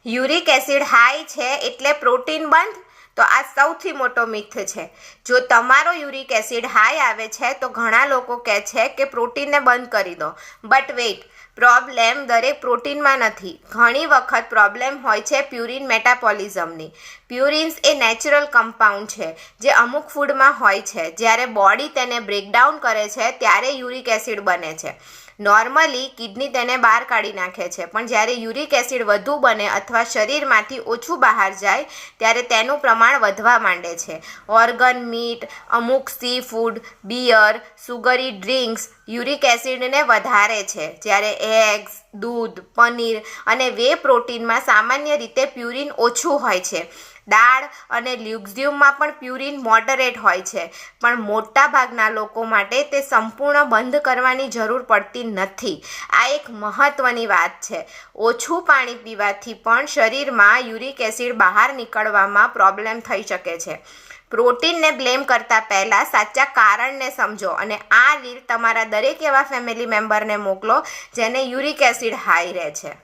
Uric acid high છે એટલે protein બંધ? તો આ સૌથી મોટો મિથ છે. જો તમારો યુરિક એસિડ હાઈ આવે છે તો ઘણા લોકો કહે છે કે પ્રોટીનને બંધ કરી દો. બટ વેઇટ, પ્રોબ્લેમ દરેક પ્રોટીનમાં નથી. ઘણી વખત પ્રોબ્લેમ હોય છે પ્યુરિન મેટાબોલિઝમની. પ્યુરિન્સ એ નેચરલ કમ્પાઉન્ડ છે જે અમુક ફૂડમાં હોય છે. જ્યારે બોડી તેને બ્રેકડાઉન કરે છે ત્યારે યુરિક એસિડ બને છે. નોર્મલી કિડની તેને બહાર કાઢી નાખે છે, પણ જ્યારે યુરિક એસિડ વધુ બને અથવા શરીરમાંથી ઓછું બહાર જાય ત્યારે તેનું પ્રમાણ વધવા માંડે છે. ઓર્ગન, મીટ, અમુક seafood, beer, sugary drinks uric એસિડને વધારે છે. જ્યારે એગ્સ, દૂધ, પનીર અને વે પ્રોટીનમાં સામાન્ય રીતે પ્યુરિન ઓછું હોય છે. દાળ અને લ્યુક્ઝિયમમાં પણ પ્યુરિન મોડરેટ હોય છે, પણ મોટાભાગના લોકો માટે તે સંપૂર્ણ બંધ કરવાની જરૂર પડતી નથી. આ એક મહત્વની વાત છે. ઓછું પાણી પીવાથી પણ શરીરમાં યુરિક એસિડ બહાર નીકળવામાં પ્રોબ્લેમ થઈ શકે છે. પ્રોટીનને બ્લેમ કરતા પહેલાં સાચા કારણને સમજો અને આ રીલ તમારા દરેક એવા ફેમિલી મેમ્બરને મોકલો જેને યુરિક એસિડ હાઈ રહે છે.